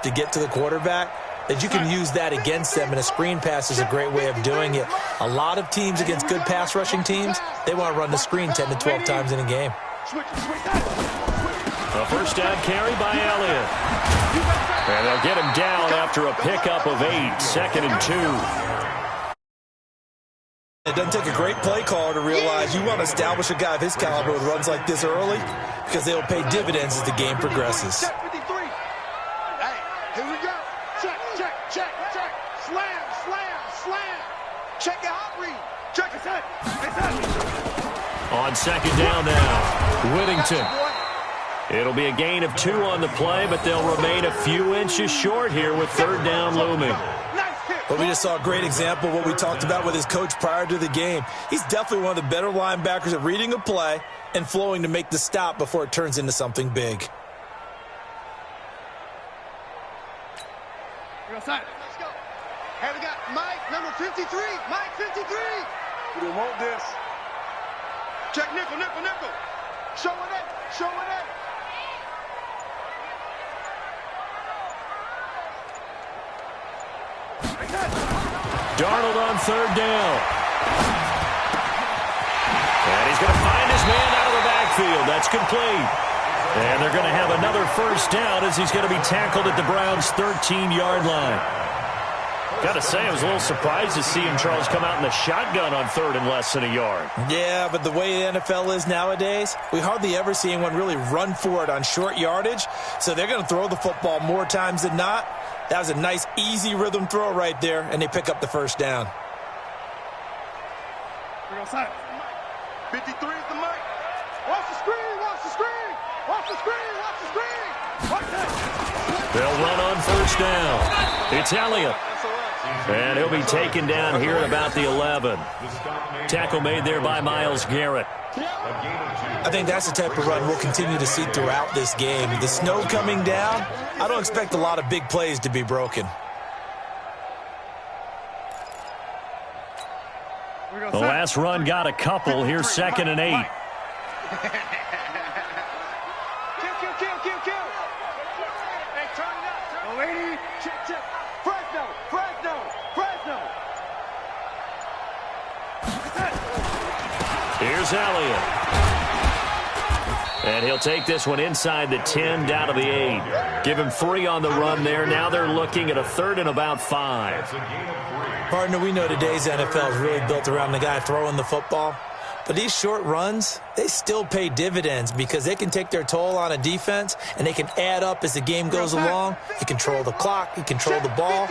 to get to the quarterback, that you can use that against them, and a screen pass is a great way of doing it. A lot of teams against good pass rushing teams, they want to run the screen 10 to 12 times in a game. A first down carry by Elliott. And they'll get him down after a pickup of 8, 2nd and 2. It doesn't take a great play caller to realize you want to establish a guy of his caliber with runs like this early, because they'll pay dividends as the game progresses. Check 53. Hey, here we go. Check, check, check, check. Slam, slam, slam. Check your hot read. Check his head. His head. On second down now, Whittington. It'll be a gain of 2 on the play, but they'll remain a few inches short here with third down looming. But we just saw a great example of what we talked about with his coach prior to the game. He's definitely one of the better linebackers at reading a play and flowing to make the stop before it turns into something big. Let's go. Hey, we got Mike, number 53. Mike, 53. We don't want this. Check nickel, nickel, nickel. Showing it, showing it. Darnold on third down. And he's going to find his man out of the backfield. That's complete. And they're going to have another first down as he's going to be tackled at the Browns' 13-yard line. Got to say, I was a little surprised to see him, Charles, come out in the shotgun on third and less than a yard. Yeah, but the way the NFL is nowadays, we hardly ever see anyone really run for it on short yardage. So they're going to throw the football more times than not. That was a nice, easy rhythm throw right there, and they pick up the first down. 53 is the mic. Watch the screen, watch the screen. Watch the screen, watch the screen. Watch that. They'll run on first down. It's Elliott. And he'll be taken down here at about the 11. Tackle made there by Myles Garrett. I think that's the type of run we'll continue to see throughout this game. The snow coming down, I don't expect a lot of big plays to be broken. The last run got a couple. Here's 2nd and 8. Kill. Hey, turn it up. Oh, 80. Check. Fresno. Here's Elliott. And he'll take this one inside the 10, down to the 8. Give him 3 on the run there. Now they're looking at a 3rd and about 5. Partner, we know today's NFL is really built around the guy throwing the football. But these short runs, they still pay dividends because they can take their toll on a defense, and they can add up as the game goes along. You control the clock, you control the ball,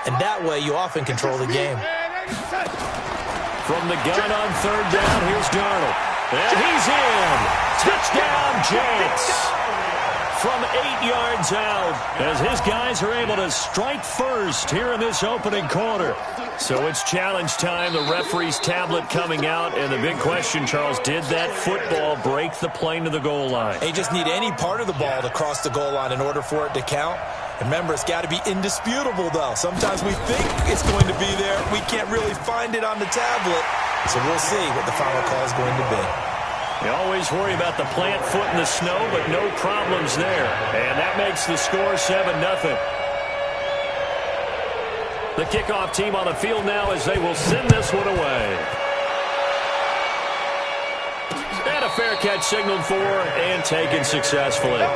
and that way you often control the game. From the gun on third down, here's Darnold. And he's in. Touchdown, Jets. From 8 yards out, as his guys are able to strike first here in this opening quarter. So it's challenge time. The referee's tablet coming out, and the big question, Charles, did that football break the plane to the goal line? They just need any part of the ball to cross the goal line in order for it to count. Remember, it's got to be indisputable, though. Sometimes we think it's going to be there. We can't really find it on the tablet. So we'll see what the final call is going to be. You always worry about the plant foot in the snow, but no problems there. And that makes the score 7-0. The kickoff team on the field now as they will send this one away. And a fair catch signaled for and taken successfully.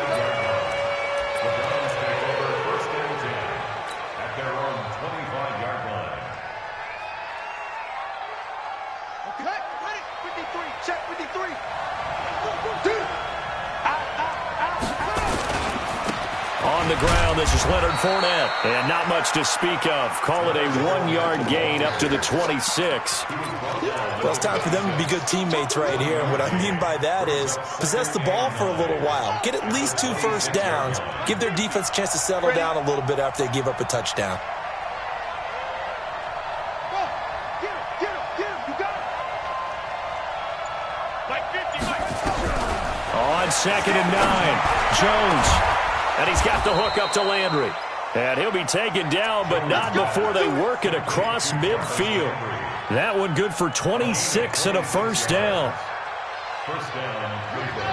On the ground, this is Leonard Fournette. And not much to speak of. Call it a 1-yard gain up to the 26. Well, it's time for them to be good teammates right here. And what I mean by that is possess the ball for a little while. Get at least 2 first downs. Give their defense a chance to settle down a little bit after they give up a touchdown. On 2nd and 9, Jones. And he's got the hook up to Landry. And he'll be taken down, but not before they work it across midfield. That one good for 26 and a first down.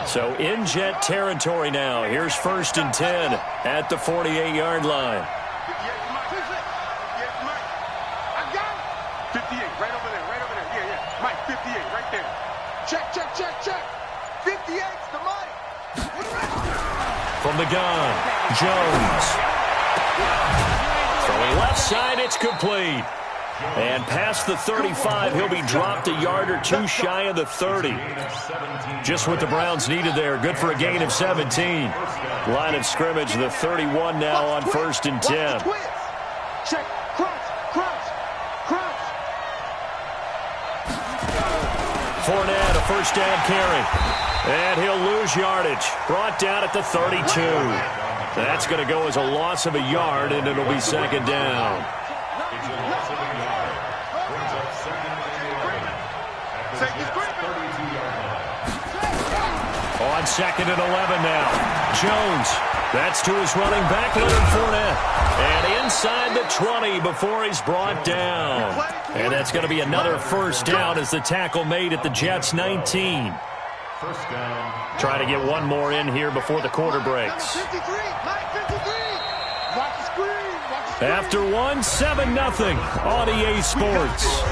So in Jet territory now. Here's 1st and 10 at the 48-yard line. 58, right over there, right over there. Yeah, yeah. Mike, 58, right there. Check, check, check, check. 58's the Mike. From the gun, Jones. Throwing left side, it's complete. And past the 35, he'll be dropped a yard or two shy of the 30. Just what the Browns needed there. Good for a gain of 17. Line of scrimmage, the 31 now on 1st and 10. Check, cross, cross, cross. Fournette, a first down carry. And he'll lose yardage. Brought down at the 32. That's going to go as a loss of a yard, and it'll be 2nd down. On 2nd and 11 now. Jones. That's to his running back, Leonard Fournette. And inside the 20 before he's brought down. And that's going to be another first down as the tackle made at the Jets' 19. Try to get one more in here before the quarter breaks. After one, 7-0 on EA Sports.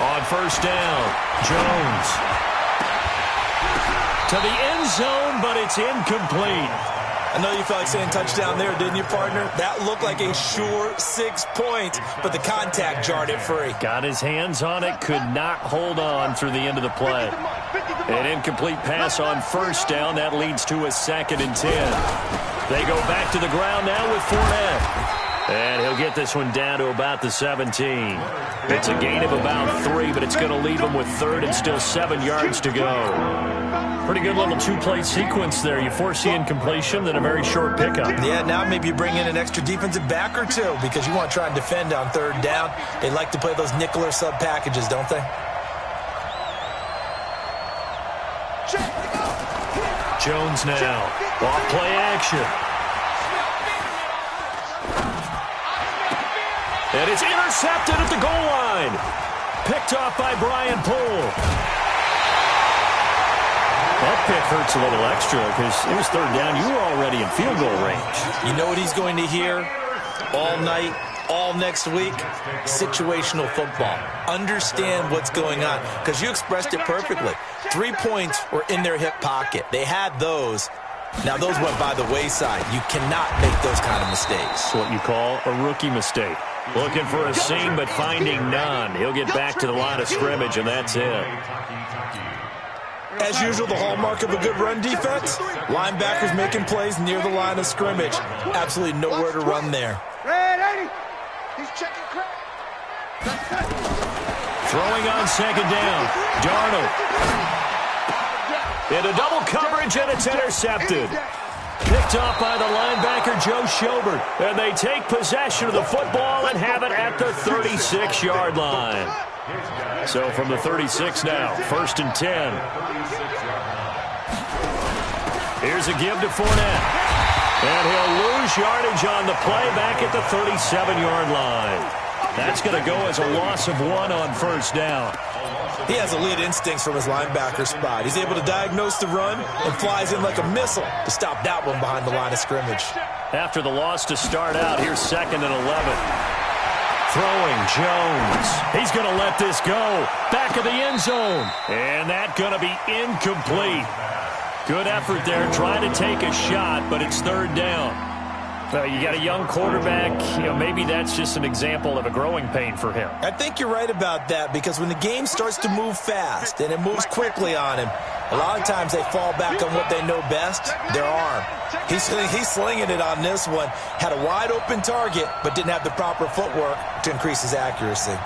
On 1st down, Jones. To the end zone, but it's incomplete. I know you felt like saying touchdown there, didn't you, partner? That looked like a sure 6 points, but the contact jarred it free. Got his hands on it, could not hold on through the end of the play. An incomplete pass on 1st down. That leads to a 2nd and 10. They go back to the ground now with Fournette. And he'll get this one down to about the 17. It's a gain of about 3, but it's going to leave him with 3rd and still 7 yards to go. Pretty good little two-play sequence there. You force the incompletion, then a very short pickup. Yeah, now maybe you bring in an extra defensive back or two because you want to try and defend on 3rd down. They like to play those nickel or sub packages, don't they? Jones now. Off play action. And it's intercepted at the goal line. Picked off by Brian Poole. That pick hurts a little extra because it was 3rd down. You were already in field goal range. You know what he's going to hear all night, all next week? Situational football. Understand what's going on because you expressed it perfectly. 3 points were in their hip pocket. They had those. Now, those went by the wayside. You cannot make those kind of mistakes. It's what you call a rookie mistake. Looking for a seam, but finding none. He'll get back to the line of scrimmage, and that's it. As usual, the hallmark of a good run defense, linebackers making plays near the line of scrimmage. Absolutely nowhere to run there. Throwing on 2nd down. Darnold. Into double coverage, and it's intercepted. Picked off by the linebacker, Joe Schobert. And they take possession of the football and have it at the 36-yard line. So from the 36 now, 1st and 10. Here's a give to Fournette. And he'll lose yardage on the play back at the 37-yard line. That's going to go as a loss of 1 on 1st down. He has elite instincts from his linebacker spot. He's able to diagnose the run and flies in like a missile to stop that one behind the line of scrimmage. After the loss to start out, here's 2nd and 11. Throwing Jones. He's going to let this go. Back of the end zone. And that's going to be incomplete. Good effort there trying to take a shot, but it's 3rd down. You got a young quarterback. Maybe that's just an example of a growing pain for him. I think you're right about that because when the game starts to move fast and it moves quickly on him, a lot of times they fall back on what they know best, their arm. He's slinging it on this one. Had a wide open target, but didn't have the proper footwork to increase his accuracy.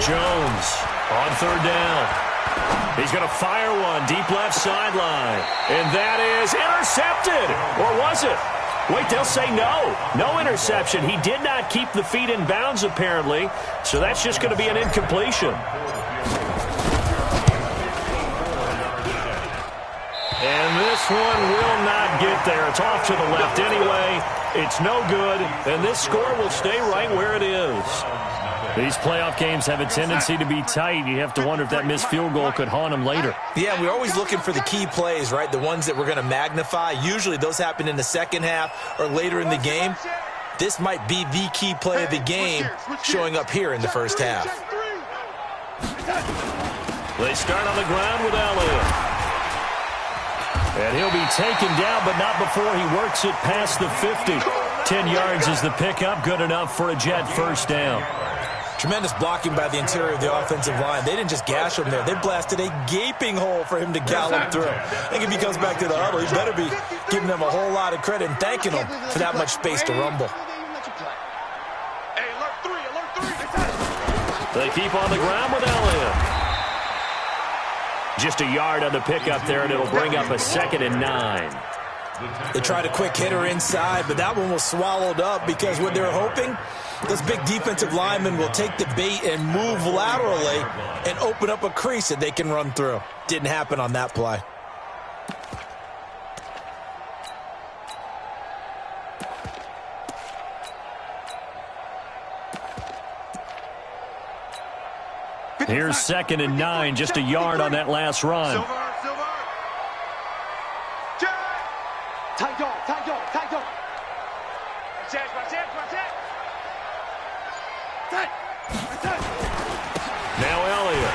Jones on 3rd down. He's going to fire one deep left sideline. And that is intercepted. Or was it? Wait, they'll say no. No interception. He did not keep the feet in bounds, apparently. So that's just going to be an incompletion. And this one will not get there. It's off to the left anyway. It's no good. And this score will stay right where it is. These playoff games have a tendency to be tight. You have to wonder if that missed field goal could haunt them later. Yeah, we're always looking for the key plays, right? The ones that we're going to magnify. Usually those happen in the second half or later in the game. This might be the key play of the game showing up here in the first half. They start on the ground with Elliott. And he'll be taken down, but not before he works it past the 50. 10 yards is the pickup. Good enough for a Jet first down. Tremendous blocking by the interior of the offensive line. They didn't just gash him there. They blasted a gaping hole for him to gallop through. I think if he comes back to the huddle, he better be giving them a whole lot of credit and thanking them for that much space to rumble. They keep on the ground with Elliott. Just a yard on the pickup there, and it'll bring up a 2nd and 9. They tried a quick hitter inside, but that one was swallowed up because what they're hoping, those big defensive linemen will take the bait and move laterally and open up a crease that they can run through. Didn't happen on that play. Here's 2nd and 9, just a yard on that last run. Now Elliott.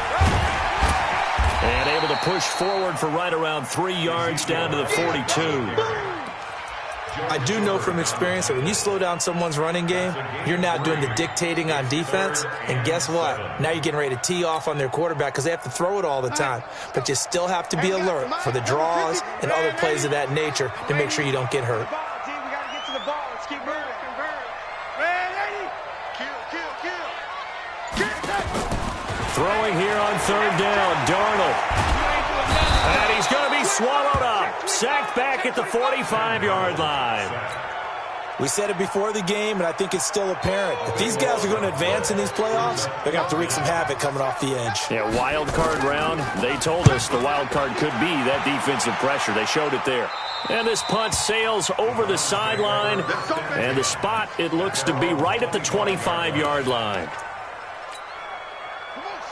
And able to push forward for right around 3 yards down to the 42. I do know from experience that when you slow down someone's running game, you're now doing the dictating on defense. And guess what? Now you're getting ready to tee off on their quarterback because they have to throw it all the time. But you still have to be alert for the draws and other plays of that nature to make sure you don't get hurt. Throwing here on 3rd down, Darnold. And he's going to be swallowed up. Sacked back at the 45-yard line. We said it before the game, and I think it's still apparent. If these guys are going to advance in these playoffs, they're going to have to wreak some havoc coming off the edge. Yeah, wild card round. They told us the wild card could be that defensive pressure. They showed it there. And this punt sails over the sideline. And the spot, it looks to be right at the 25-yard line.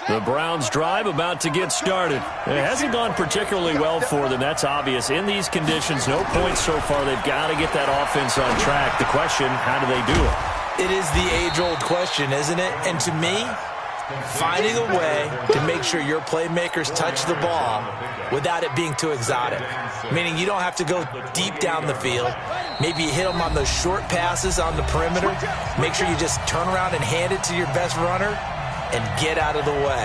The Browns' drive about to get started. It hasn't gone particularly well for them. That's obvious. In these conditions, no points so far. They've got to get that offense on track. The question, how do they do it? It is the age-old question, isn't it? And to me, finding a way to make sure your playmakers touch the ball without it being too exotic. Meaning you don't have to go deep down the field. Maybe you hit them on those short passes on the perimeter. Make sure you just turn around and hand it to your best runner and get out of the way.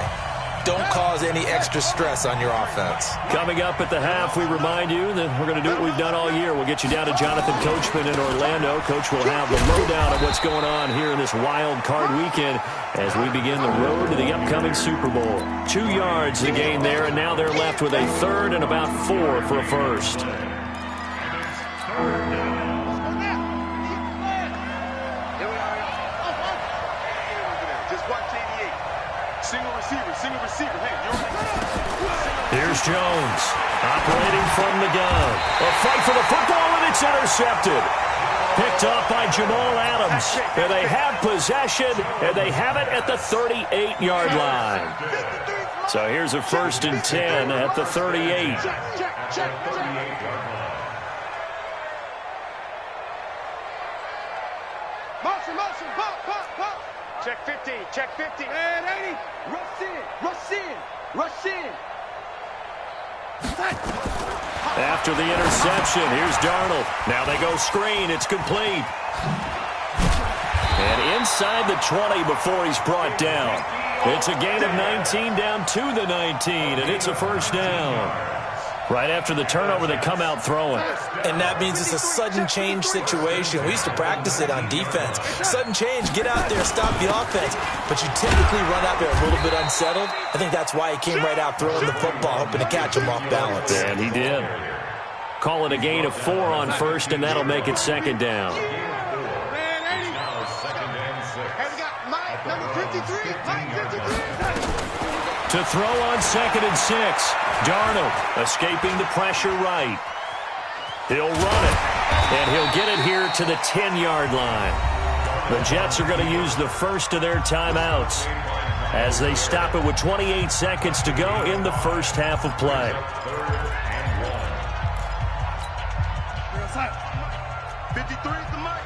Don't cause any extra stress on your offense. Coming up at the half, we remind you that we're going to do what we've done all year. We'll get you down to Jonathan Coachman in Orlando. Coach will have the lowdown of what's going on here in this wild card weekend as we begin the road to the upcoming Super Bowl. 2 yards the gain there, and now they're left with a 3rd and about 4 for a first. Here's Jones, operating from the gun. A fight for the football, and it's intercepted. Picked off by Jamal Adams. And they have possession, and they have it at the 38-yard line. So here's a 1st and 10 at the 38. Motion, pop. Check 50, check 50. And 80. Rush in. After the interception, here's Darnold. Now they go screen. It's complete. And inside the 20 before he's brought down. It's a gain of 19 down to the 19, and it's a first down. Right after the turnover, they come out throwing. And that means it's a sudden change situation. We used to practice it on defense. Sudden change, get out there, stop the offense. But you typically run out there a little bit unsettled. I think that's why he came right out throwing the football, hoping to catch him off balance. And he did. Call it a gain of 4 on first, and that'll make it second down. To throw on 2nd and 6. Darnold escaping the pressure right. He'll run it, and he'll get it here to the 10-yard line. The Jets are going to use the first of their timeouts as they stop it with 28 seconds to go in the first half of play. 53 is the mic.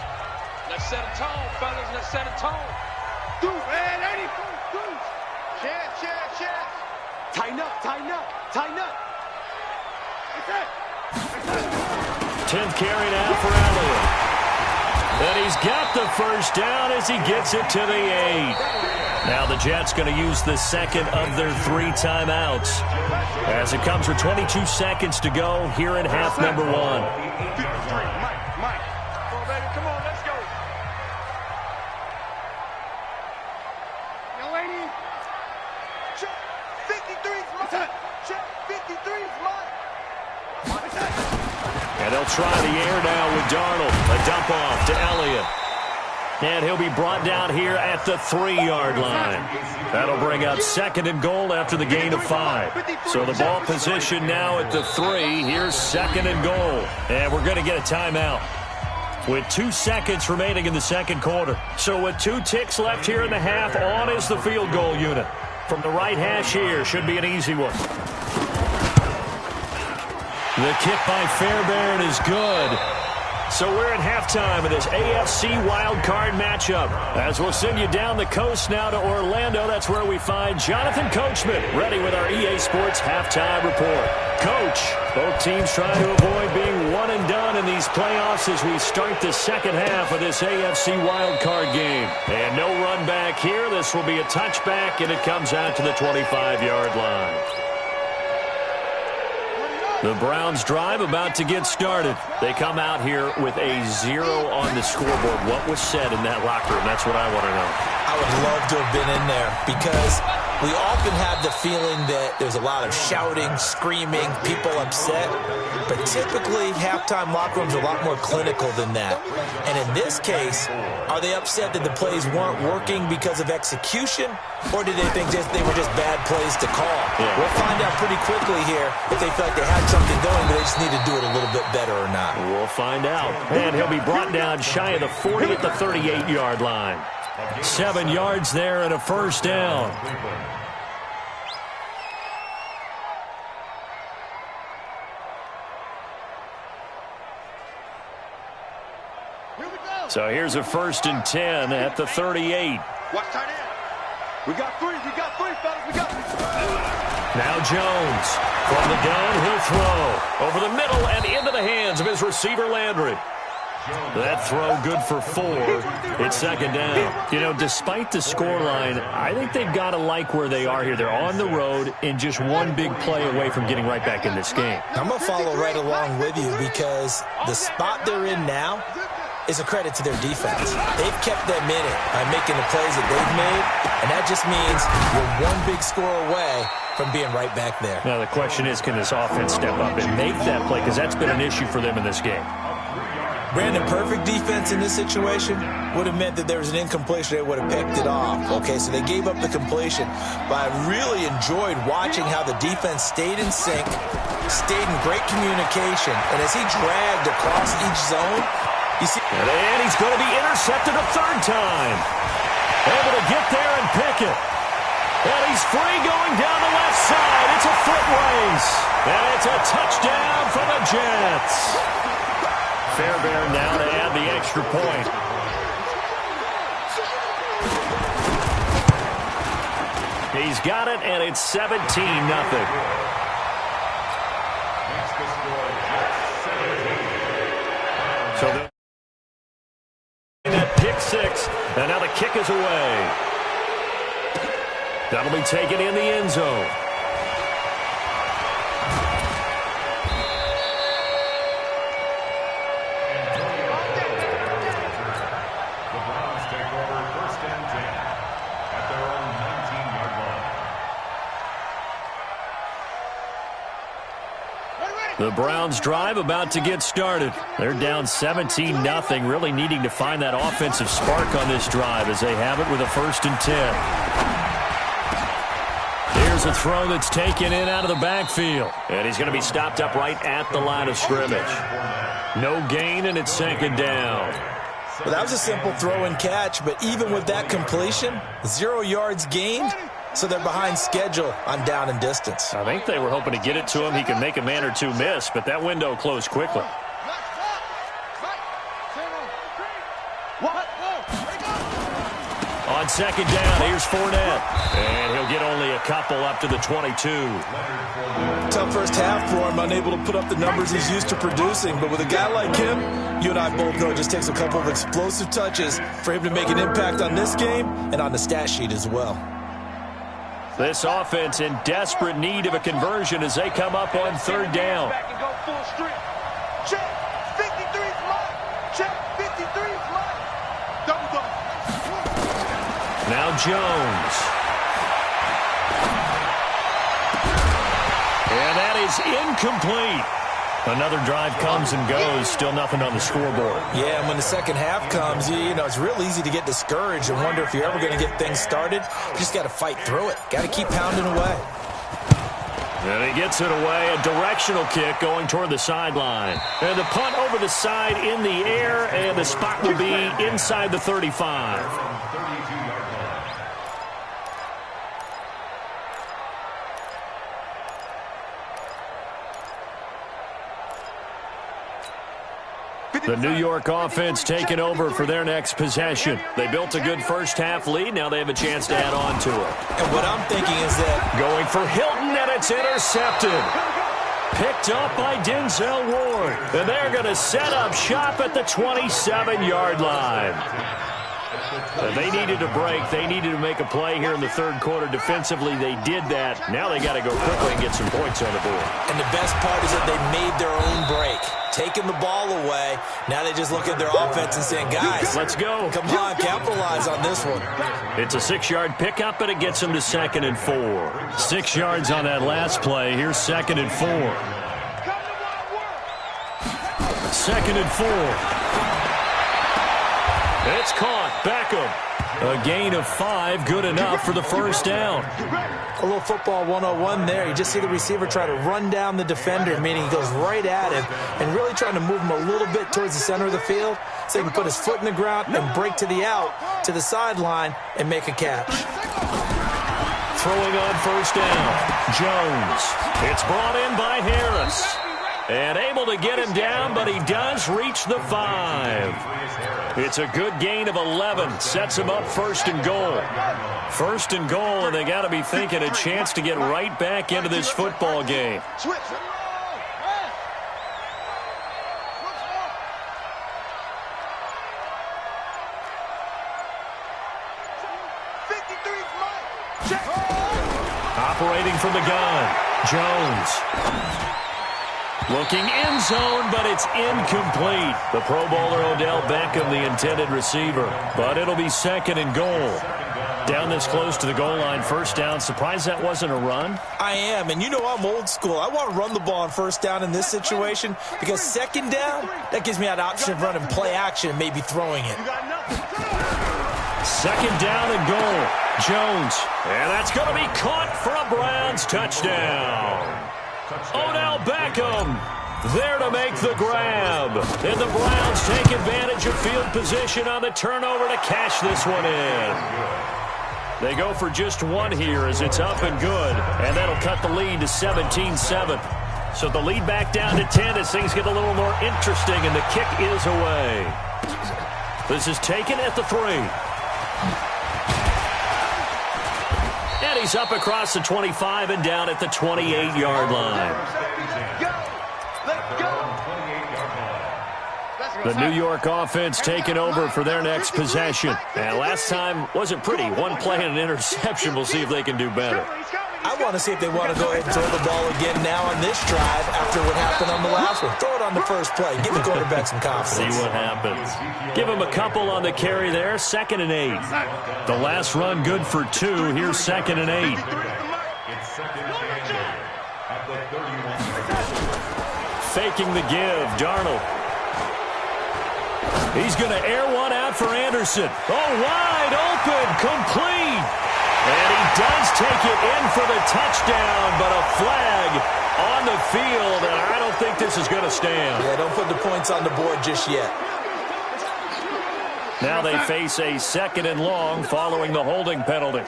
Let's set a tone, fellas. Let's set a tone. Do, man, 80. Do. Share. Tighten up. 10th carry now for Elliott. And he's got the first down as he gets it to the 8. Now the Jets going to use the second of their 3 timeouts as it comes with 22 seconds to go here in half number 1. 53, Mike. Come on, baby. Come on, let's go. Young lady. Check. 53 is mine. Check. 53 is mine. And they'll try the air now with Darnold. A dump off to Elliott. And he'll be brought down here at the 3-yard line. That'll bring up 2nd and goal after the gain of 5. So the ball position now at the 3. Here's 2nd and goal. And we're going to get a timeout with 2 seconds remaining in the second quarter. So with 2 ticks left here in the half, on is the field goal unit. From the right hash here, should be an easy one. The kick by Fairbairn is good. So we're at halftime of this AFC wildcard matchup. As we'll send you down the coast now to Orlando, that's where we find Jonathan Coachman, ready with our EA Sports halftime report. Coach, both teams trying to avoid being one and done in these playoffs as we start the second half of this AFC wildcard game. And no run back here. This will be a touchback, and it comes out to the 25-yard line. The Browns drive about to get started. They come out here with a 0 on the scoreboard. What was said in that locker room? That's what I want to know. I would love to have been in there because we often have the feeling that there's a lot of shouting, screaming, people upset. But typically, halftime locker rooms are a lot more clinical than that. And in this case, are they upset that the plays weren't working because of execution? Or did they think they were just bad plays to call? Yeah. We'll find out pretty quickly here if they felt like they had something going, but they just need to do it a little bit better or not. We'll find out. And he'll be brought down shy of the 40 at the 38-yard line. 7 yards there and a first down. So here's a 1st and 10 at the 38. Watch tight end. We got 3, fellas, we got 3. Now Jones, from the gun, he'll throw. Over the middle and into the hands of his receiver, Landry. That throw good for 4. It's second down. You know, despite the scoreline, I think they've got to like where they are here. They're on the road and just one big play away from getting right back in this game. I'm going to follow right along with you because the spot they're in now is a credit to their defense. They've kept them in it by making the plays that they've made, and that just means you're one big score away from being right back there. Now the question is, can this offense step up and make that play? Because that's been an issue for them in this game. Brandon, perfect defense in this situation would have meant that there was an incompletion. They would have picked it off. Okay, so they gave up the completion. But I really enjoyed watching how the defense stayed in sync, stayed in great communication, and as he dragged across each zone, you see, and he's going to be intercepted a 3rd time. Able to get there and pick it. And he's free going down the left side. It's a foot race. And it's a touchdown for the Jets. Fairbairn now to add the extra point. He's got it, and it's 17-0. So that pick 6, and now the kick is away. That'll be taken in the end zone. The Browns drive about to get started. They're down 17-0, really needing to find that offensive spark on this drive as they have it with a 1st and 10. Here's a throw that's taken in out of the backfield. And he's going to be stopped up right at the line of scrimmage. No gain, and it's 2nd down. Well, that was a simple throw and catch, but even with that completion, 0 yards gained. So they're behind schedule on down and distance. I think they were hoping to get it to him. He could make a man or two miss, but that window closed quickly. On 2nd down, here's Fournette. And he'll get only a couple up to the 22. Tough first half for him, unable to put up the numbers he's used to producing. But with a guy like him, you and I both know it just takes a couple of explosive touches for him to make an impact on this game and on the stat sheet as well. This offense in desperate need of a conversion as they come up on 3rd down. Check, 53's mine. Check, 53's mine. Double. Now Jones. And that is incomplete. Another drive comes and goes, still nothing on the scoreboard. Yeah, and when the second half comes, you know, it's real easy to get discouraged and wonder if you're ever going to get things started. You just got to fight through it. Got to keep pounding away. And he gets it away, a directional kick going toward the sideline. And the punt over the side in the air, and the spot will be inside the 35. The New York offense taking over for their next possession. They built a good first half lead. Now they have a chance to add on to it. And what I'm thinking is that going for Hilton, and it's intercepted. Picked up by Denzel Ward. And they're going to set up shop at the 27-yard line. They needed a break. They needed to make a play here in the 3rd quarter. Defensively, they did that. Now they got to go quickly and get some points on the board. And the best part is that they made their own break. Taking the ball away. Now they just look at their offense and saying, guys, let's go. Come on, capitalize on this one. It's a 6-yard pickup, but it gets them to 2nd and 4. 6 yards on that last play. Here's 2nd and 4. 2nd and 4. It's caught. Beckham. A gain of 5, good enough for the 1st down. A little football 101 there. You just see the receiver try to run down the defender, meaning he goes right at him and really trying to move him a little bit towards the center of the field so he can put his foot in the ground and break to the out, to the sideline, and make a catch. Throwing on 1st down. Jones. It's brought in by Harris. And able to get him down, but he does reach the 5. It's a good gain of 11. Sets him up 1st and goal. 1st and goal, and they got to be thinking a chance to get right back into this football game. Operating from the gun, Jones. Looking end zone, but it's incomplete. The Pro Bowler Odell Beckham, the intended receiver. But it'll be 2nd and goal. Down this close to the goal line, 1st down. Surprised that wasn't a run? I am, and you know I'm old school. I want to run the ball on 1st down in this situation because 2nd down, that gives me that option of running play action and maybe throwing it. 2nd down and goal. Jones. And that's going to be caught for a Browns touchdown. Odell Beckham there to make the grab. And the Browns take advantage of field position on the turnover to cash this one in. They go for just 1 here as it's up and good. And that'll cut the lead to 17-7. So the lead back down to 10 as things get a little more interesting, and the kick is away. This is taken at the 3. And he's up across the 25 and down at the 28-yard line. The New York offense taking over for their next possession. And last time wasn't pretty. 1 play and an interception. We'll see if they can do better. I want to see if they want to go ahead and throw the ball again now on this drive after what happened on the last one. Throw it on the first play. Give the quarterback some confidence. See what happens. Give him a couple on the carry there. 2nd and 8. The last run good for 2. Here's 2nd and 8. faking the give. Darnold. He's going to air one out for Anderson. Oh, wide open, complete. And he does take it in for the touchdown, but a flag on the field, and I don't think this is going to stand. Yeah, don't put the points on the board just yet. Now they face a 2nd and long following the holding penalty.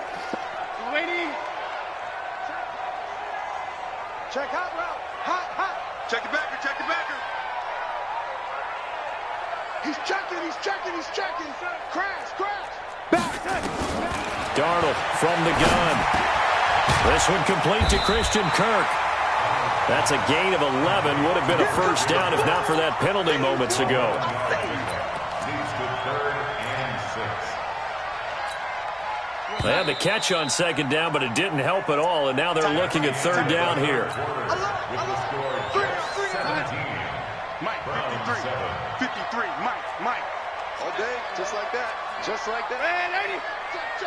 Check hot route. Hot. Check the backer, check the backer. He's checking. Crash. Back. Darnold from the gun. This one complete to Christian Kirk. That's a gain of 11. Would have been a first down if not for that penalty moments ago. They had the catch on 2nd down, but it didn't help at all, and now they're looking at 3rd down here. Mike, 53, Mike. All day, just like that. Hey, check.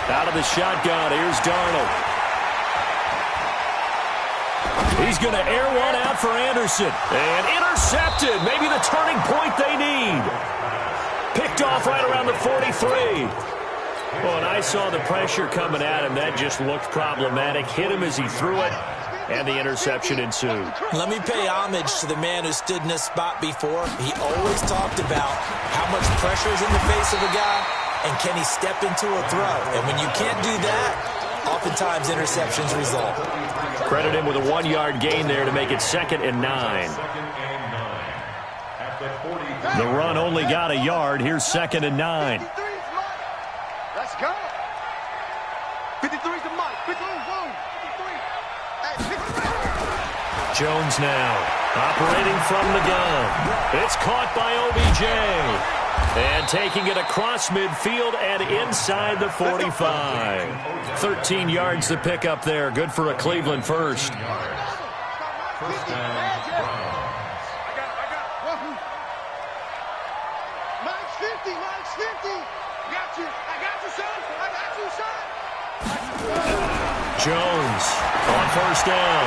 Out of the shotgun, here's Darnold. He's going to air one out for Anderson. And intercepted, maybe the turning point they need. Picked off right around the 43. Well, and I saw the pressure coming at him. That just looked problematic. Hit him as he threw it, and the interception ensued. Let me pay homage to the man who stood in this spot before. He always talked about how much pressure is in the face of a guy, and can he step into a throw. And when you can't do that, oftentimes interceptions result. Credit him with a 1-yard gain there to make it 2nd and 9. The run only got a yard. Here's 2nd and 9. Let's go. 53's the Mike. 53. Jones now operating from the gun. It's caught by OBJ. And taking it across midfield and inside the 45. 13 yards to pick up there. Good for a Cleveland first. First down. Mike's 50. I got you, son. Jones on 1st down.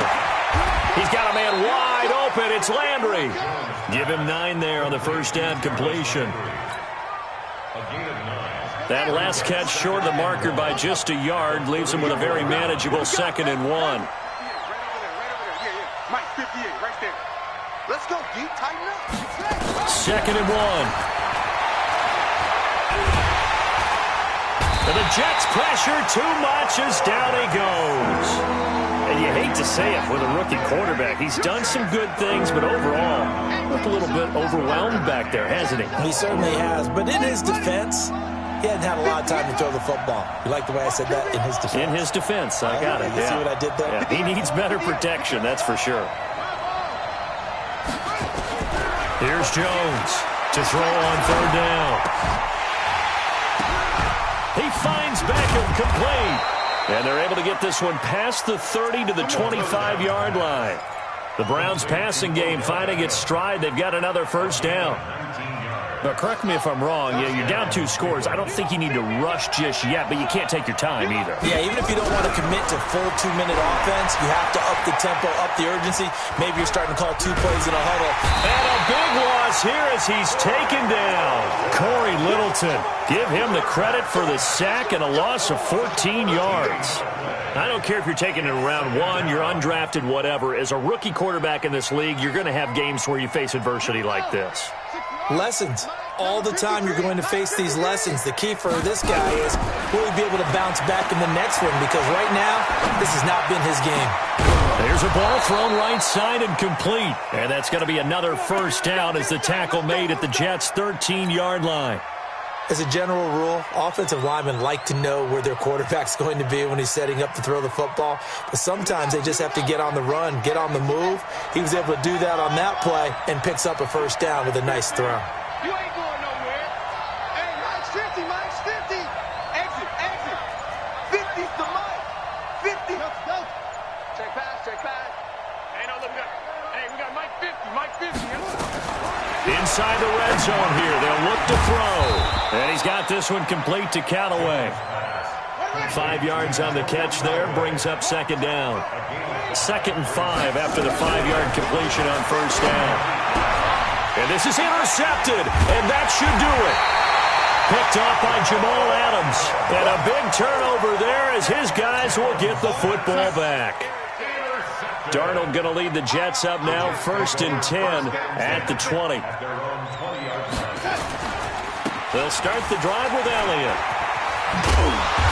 He's got a man wide open. It's Landry. Give him 9 there on the 1st down completion. That last catch short of the marker by just a yard leaves him with a very manageable 2nd and 1. Right over there. Yeah. Mike, 58, right there. Let's go, D. Tighten up. 2nd and 1. And the Jets pressure too much as down he goes. And you hate to say it with a rookie quarterback. He's done some good things, but overall, looked a little bit overwhelmed back there, hasn't he? He certainly has, but in his defense, he hadn't had a lot of time to throw the football. You like the way I said that? In his defense. In his defense, I got it. You see what I did there? Yeah, he needs better protection, that's for sure. Here's Jones to throw on 3rd down. He finds Beckham complete. And they're able to get this one past the 30 to the 25-yard line. The Browns passing game finding its stride. They've got another 1st down. But correct me if I'm wrong. Yeah, you're down 2 scores. I don't think you need to rush just yet, but you can't take your time either. Yeah, even if you don't want to commit to full 2-minute offense, you have to up the tempo, up the urgency. Maybe you're starting to call 2 plays in a huddle. And a big loss here as he's taken down. Corey Littleton. Give him the credit for the sack and a loss of 14 yards. I don't care if you're taking it in round 1, you're undrafted, whatever. As a rookie quarterback in this league, you're going to have games where you face adversity like this. Lessons. All the time you're going to face these lessons. The key for this guy is, will he be able to bounce back in the next one? Because right now, this has not been his game. There's a ball thrown right side and complete. And that's going to be another 1st down as the tackle made at the Jets' 13-yard line. As a general rule, offensive linemen like to know where their quarterback's going to be when he's setting up to throw the football. But sometimes they just have to get on the run, get on the move. He was able to do that on that play and picks up a 1st down with a nice throw. You ain't going nowhere. Hey, Mike's 50. Exit. 50's the Mike. 50. Go. Check pass. Hey, no, look, we got Mike 50. Inside the red zone here. They'll look to throw. And he's got this one complete to Callaway. 5 yards on the catch there, brings up second down. 2nd and 5 after the 5-yard completion on first down. And this is intercepted, and that should do it. Picked off by Jamal Adams. And a big turnover there as his guys will get the football back. Darnold going to lead the Jets up now, 1st and 10 at the 20. They'll start the drive with Elliott.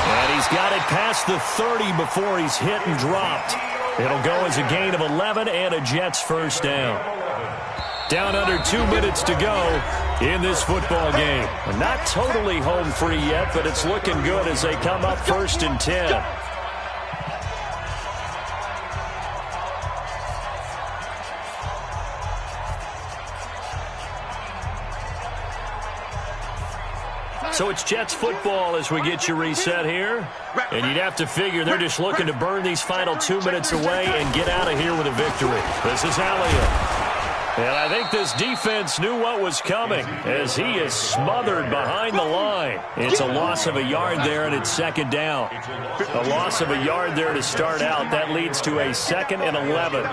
And he's got it past the 30 before he's hit and dropped. It'll go as a gain of 11 and a Jets first down. Down under 2 minutes to go in this football game. Not totally home free yet, but it's looking good as they come up 1st and 10. So it's Jets football as we get you reset here. And you'd have to figure they're just looking to burn these final 2 minutes away and get out of here with a victory. This is Elliott. And I think this defense knew what was coming as he is smothered behind the line. It's a loss of a yard there, and it's 2nd down. A loss of a yard there to start out. That leads to a 2nd and 11.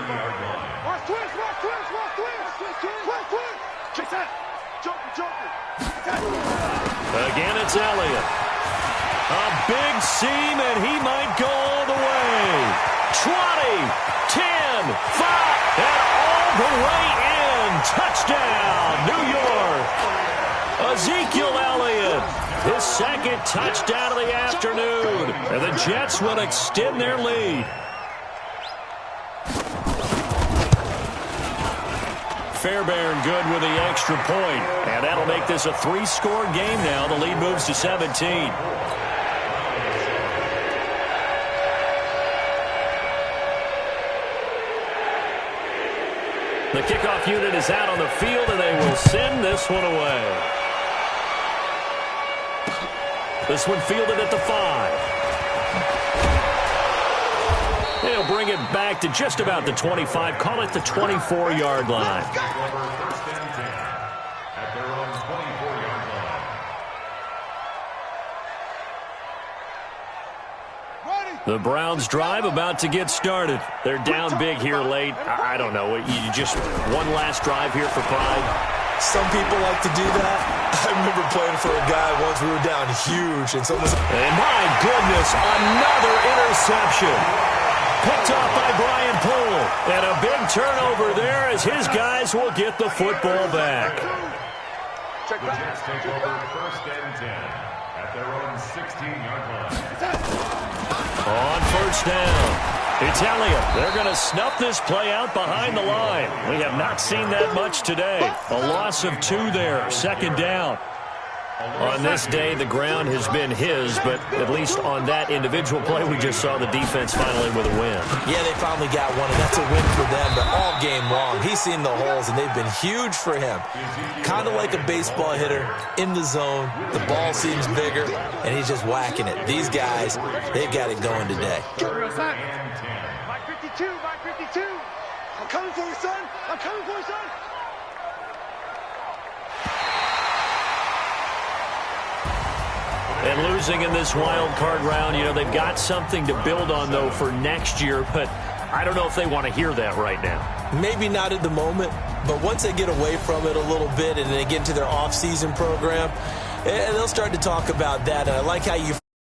Again, it's Elliott. A big seam, and he might go all the way. 20, 10, 5, and all the way in. Touchdown, New York. Ezekiel Elliott, his 2nd touchdown of the afternoon. And the Jets will extend their lead. Fairbairn good with the extra point. And that'll make this a 3-score game now. The lead moves to 17. The kickoff unit is out on the field, and they will send this one away. This one fielded at the 5. They'll bring it back to just about the 25. Call it the 24-yard line. The Browns drive about to get started. They're down big here late. I don't know. You just one last drive here for pride. Some people like to do that. I remember playing for a guy once. We were down huge, and someone was... And my goodness, another interception. Picked off by Brian Poole. And a big turnover there as his guys will get the football back. The Jets take over 1st and 10 at their own 16-yard line. On first down, it's Elliott. They're going to snuff this play out behind the line. We have not seen that much today. A loss of 2 there, 2nd down. On this day, the ground has been his, but at least on that individual play, we just saw the defense finally with a win. Yeah, they finally got one, and that's a win for them, but all game long, he's seen the holes, and they've been huge for him. Kind of like a baseball hitter in the zone. The ball seems bigger, and he's just whacking it. These guys, they've got it going today. Mike 52, Mike 52. I'm coming for you, son. I'm coming for you, son. And losing in this wild card round, you know, they've got something to build on, though, for next year. But I don't know if they want to hear that right now. Maybe not at the moment, but once they get away from it a little bit and they get into their off-season program, they'll start to talk about that. And I like how you